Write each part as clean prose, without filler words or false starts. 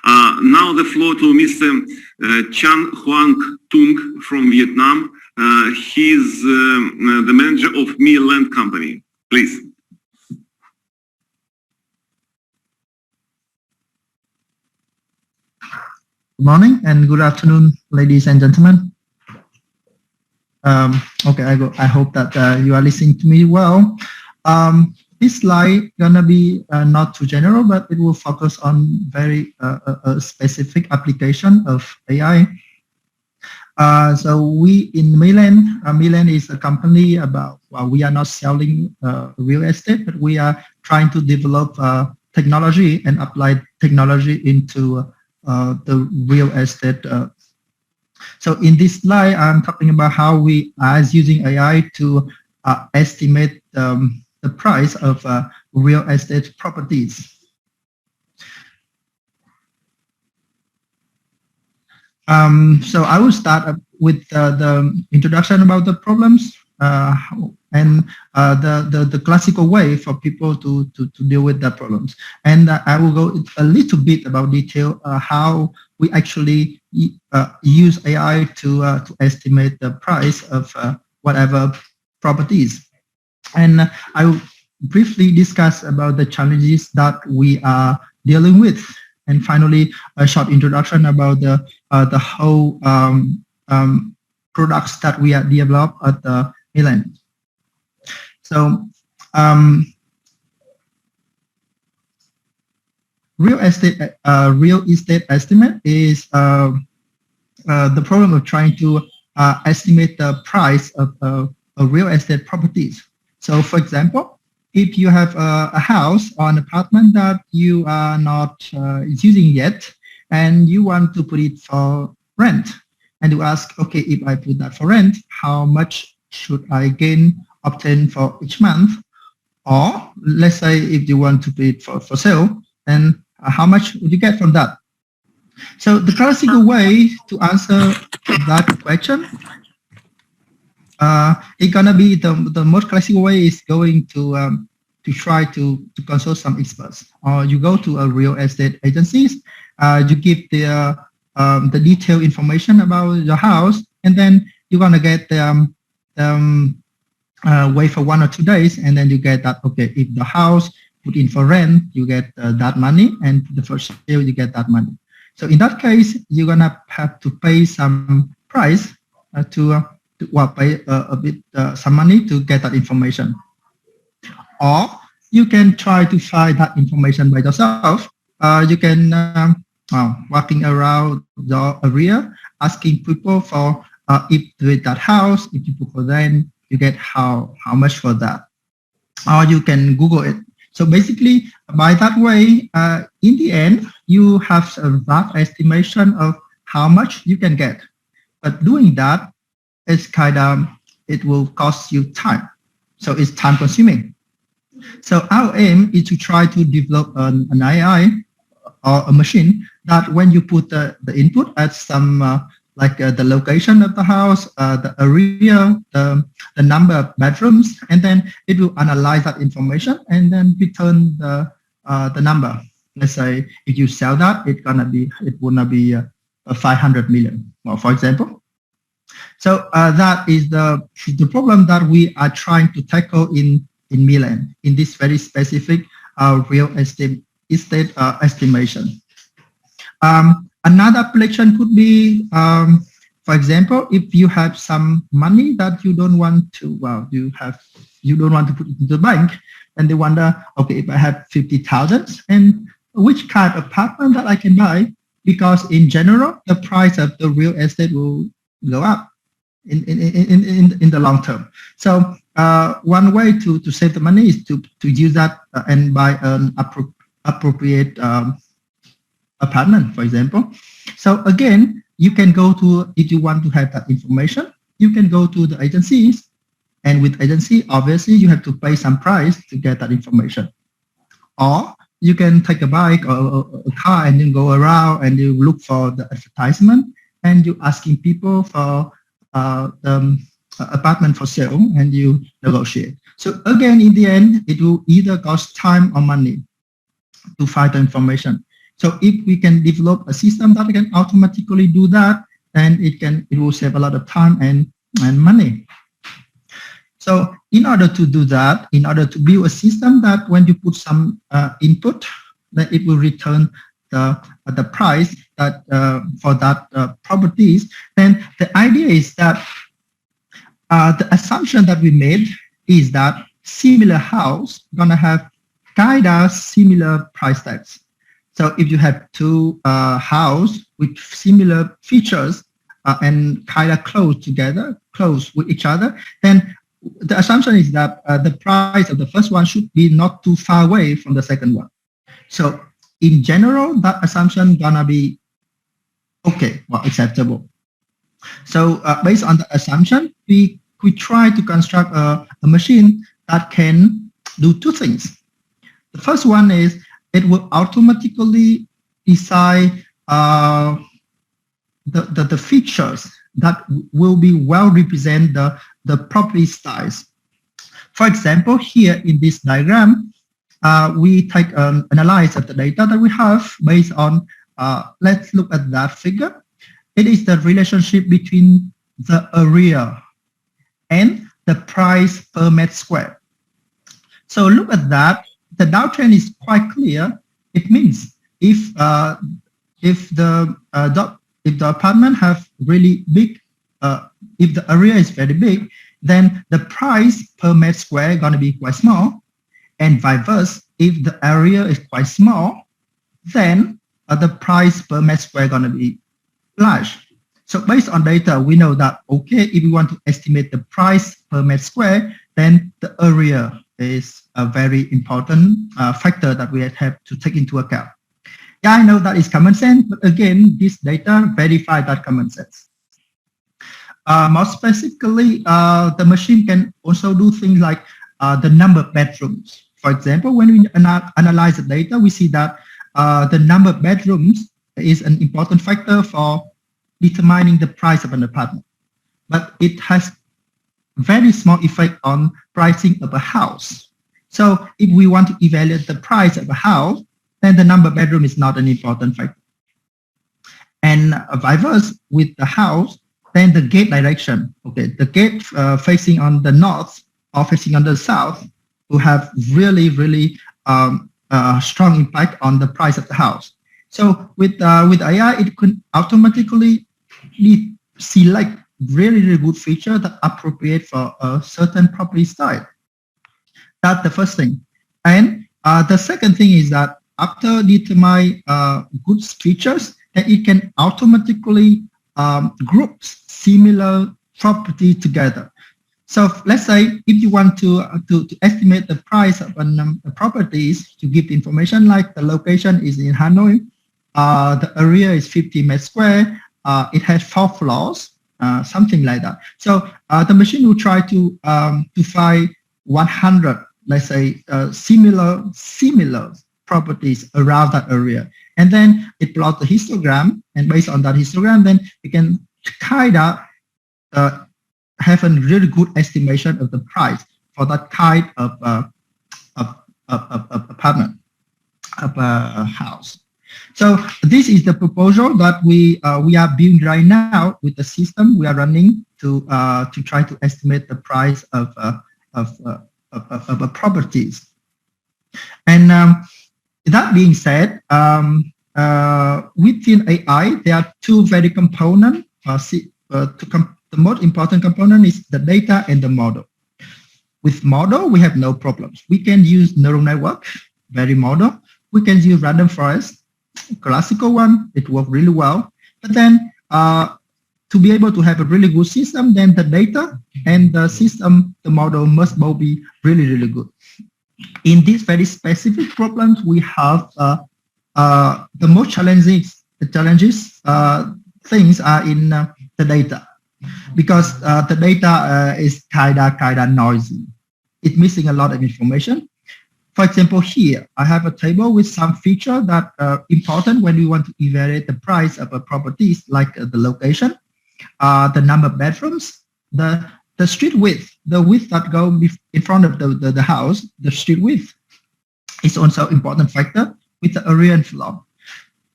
Now the floor to Mr. Chan Hoang Tung from Vietnam. He's the manager of MEEYLAND company. Please. Good morning and good afternoon, ladies and gentlemen. Okay, I hope that you are listening to me well. This slide gonna be not too general, but it will focus on very specific application of AI. So we in MEEYLAND, MEEYLAND is a company about, well, we are not selling real estate, but we are trying to develop technology and apply technology into the real estate. So in this slide, I'm talking about how we are using AI to estimate the price of real estate properties. So I will start with the introduction about the problems and the classical way for people to deal with the problems. And I will go a little bit about detail how we actually use AI to estimate the price of whatever properties. And I will briefly discuss about the challenges that we are dealing with. And finally, a short introduction about the whole products that we are developed at the MEEYLAND. So real estate estimate is the problem of trying to estimate the price of real estate properties. So for example, if you have a house or an apartment that you are not using yet, and you want to put it for rent, and you ask, okay, if I put that for rent, how much should I obtain for each month? Or let's say if you want to put it for sale, then how much would you get from that? So the classical way to answer that question, it's gonna be the most classical way is going to try to consult some experts, or you go to a real estate agencies, you give the detailed information about your house, and then you're gonna get wait for 1 or 2 days, and then you get that, okay, if the house put in for rent, you get that money, and the first sale you get that money. So in that case, you're gonna have to pay some price pay a bit some money to get that information. Or you can try to find that information by yourself. You can walking around the area, asking people for if with that house, if you put for rent, you get how much for that. Or you can Google it. So basically, by that way, in the end, you have a rough estimation of how much you can get. But doing that, it's it will cost you time. So it's time consuming. So our aim is to try to develop an AI or a machine that when you put the input at some like the location of the house, the area, the number of bedrooms, and then it will analyze that information and then return the number. Let's say if you sell that, it would not be 500 million, well, for example. So that is the problem that we are trying to tackle in MEEYLAND, in this very specific real estate estimation. Another application could be, for example, if you have some money that you don't want to, you don't want to put it into the bank, and they wonder, okay, if I have 50,000, and which kind of apartment that I can buy, because in general the price of the real estate will go up in the long term. So one way to save the money is to use that and buy an appropriate apartment, for example. So again, you can go to, if you want to have that information, you can go to the agencies, and with agency, obviously you have to pay some price to get that information. Or you can take a bike or a car and then go around and you look for the advertisement, and you asking people for apartment for sale, and you negotiate. So again, in the end, it will either cost time or money to find the information. So if we can develop a system that can automatically do that, then it will save a lot of time and money. So in order to do that, in order to build a system that when you put some input, then it will return the price that for that properties, then the idea is that the assumption that we made is that similar house gonna have kind of similar price tags. So if you have two house with similar features and kind of close with each other, then the assumption is that the price of the first one should be not too far away from the second one. So in general, that assumption gonna be okay, well, acceptable. So based on the assumption, we try to construct a machine that can do two things. The first one is it will automatically decide the features that will be well represent the property styles. For example, here in this diagram, we take analyze of the data that we have based on, let's look at that figure. It is the relationship between the area and the price per meter square. So look at that. The downtrend is quite clear. It means if the apartment have really big, if the area is very big, then the price per meter square gonna be quite small, and vice versa. If the area is quite small, then the price per meter square gonna be large. So based on data, we know that okay, if we want to estimate the price per meter square, then the area is a very important factor that we have to take into account. Yeah, I know that is common sense, but again, this data verify that common sense. More specifically, the machine can also do things like the number of bedrooms. For example, when we analyze the data, we see that the number of bedrooms is an important factor for determining the price of an apartment, but it has very small effect on pricing of a house. So if we want to evaluate the price of a house, then the number of bedroom is not an important factor. And vice versa with the house, then the gate direction, okay, the gate facing on the north or facing on the south will have really strong impact on the price of the house. So with AI, it could automatically select really good feature that appropriate for a certain property style. That's the first thing. And the second thing is that after determine good features, then it can automatically group similar property together. So let's say if you want to estimate the price of a properties, to give the information like the location is in Hanoi, the area is 50 meters square, it has 4 floors, something like that. So the machine will try to find 100, let's say, similar properties around that area, and then it plots the histogram, and based on that histogram, then you can kind of have a really good estimation of the price for that kind of apartment, of a house. So this is the proposal that we are building right now with the system we are running to try to estimate the price of properties. And that being said, within AI, there are two very components. The most important component is the data and the model. With model, we have no problems. We can use neural network, very model. We can use random forest, classical one. It works really well. But then to be able to have a really good system, then the data and the system, the model must both be really good. In these very specific problems, we have the most challenges things are in the data, because the data is kinda noisy. It's missing a lot of information. For example, here I have a table with some feature that are important when we want to evaluate the price of a properties, like the location, the number of bedrooms, the street width, the width that go in front of the house, the street width is also important factor with the area and floor.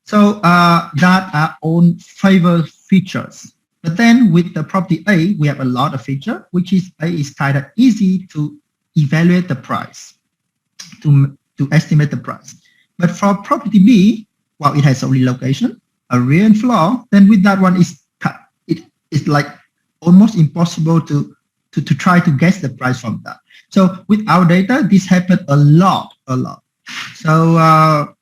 So that are own favorite features. But then with the property A, we have a lot of feature, which is A is kind of easy to evaluate the price, to estimate the price. But for property B, well, it has only location, a rear and floor. Then with that one, it's like almost impossible to try to guess the price from that. So with our data, this happened a lot. So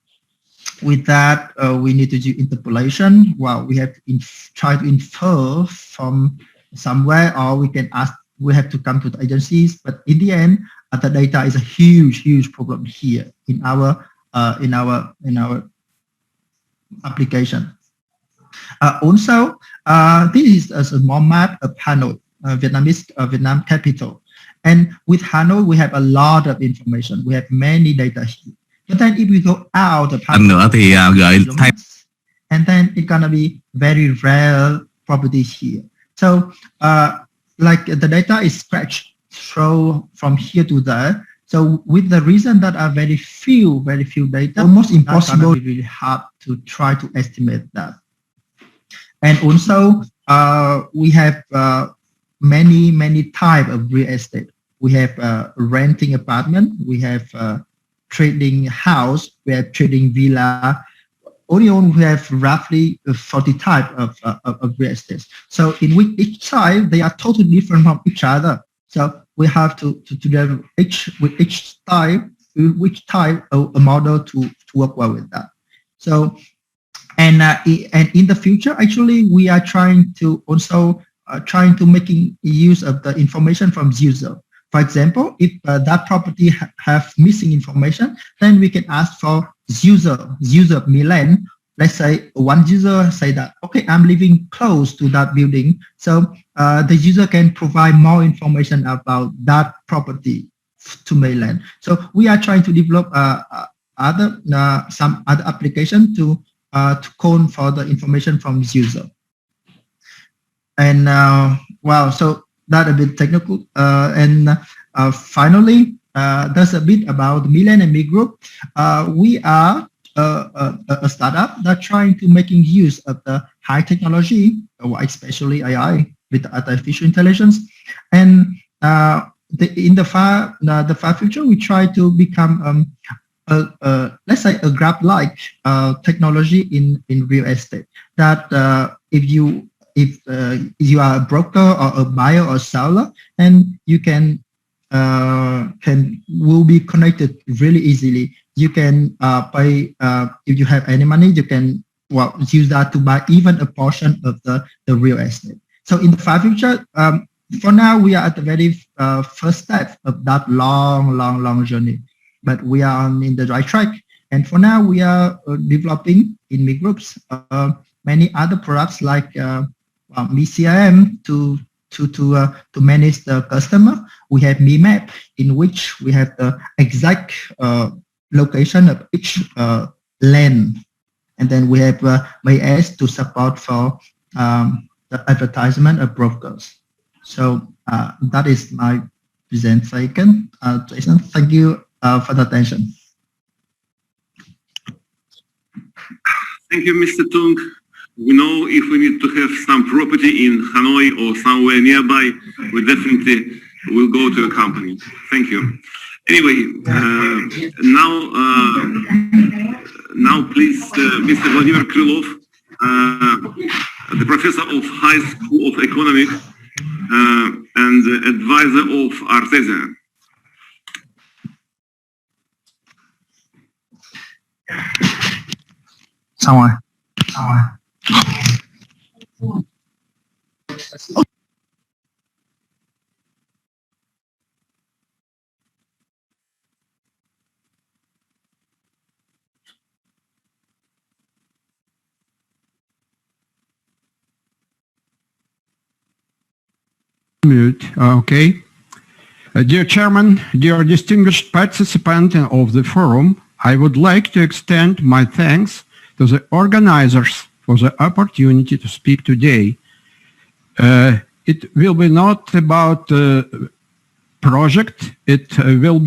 with that, we need to do interpolation. Well, we have to try to infer from somewhere, or we can ask. We have to come to the agencies. But in the end, the data is a huge problem here in our application. Also, this is a small map of Hanoi, Vietnam capital. And with Hanoi, we have a lot of information. We have many data here. But then if we go out of Hanoi, and then it's gonna be very rare properties here. So like the data is scratched from here to there. So with the reason that are very few data, almost impossible, really hard to try to estimate that. And also we have many type of real estate. We have renting apartment, we have trading house, we have trading villa. Only we have roughly 40 type of real estate. So in which each type, they are totally different from each other. So we have to develop which type a model to work well with that. So and in the future, actually, we are trying to also making use of the information from user. For example, if that property have missing information, then we can ask for user of MEEYLAND. Let's say one user say that, okay, I'm living close to that building. So the user can provide more information about that property to MEEYLAND. So we are trying to develop some other application to call for the information from user. And wow, so that a bit technical. And finally, there's a bit about MEEYLAND and Meey Group. We are a startup that trying to making use of the high technology, especially AI with artificial intelligence. And in the far future, we try to become let's say a Grab-like technology in real estate. That if you are a broker or a buyer or seller, and you will be connected really easily. You can pay if you have any money. You can use that to buy even a portion of the real estate. So in the far future, for now we are at the very first step of that long journey, but we are in the right track. And for now, we are developing in Meey Groups many other products like MeeCRM to manage the customer. We have MeeMap, in which we have the exact location of each land. And then we have MEEYS to support for the advertisement of brokers. So that is my presentation. Jason, thank you for the attention. Thank you, Mr. Tung. We know if we need to have some property in Hanoi or somewhere nearby, we definitely will go to a company. Thank you. Anyway, now please, Mr. Vladimir Krylov, the professor of High School of Economics and advisor of Artesia. Somewhere. Mute. Okay. Dear Chairman, dear distinguished participant of the forum, I would like to extend my thanks to the organizers for the opportunity to speak today. It will be not about project, it will be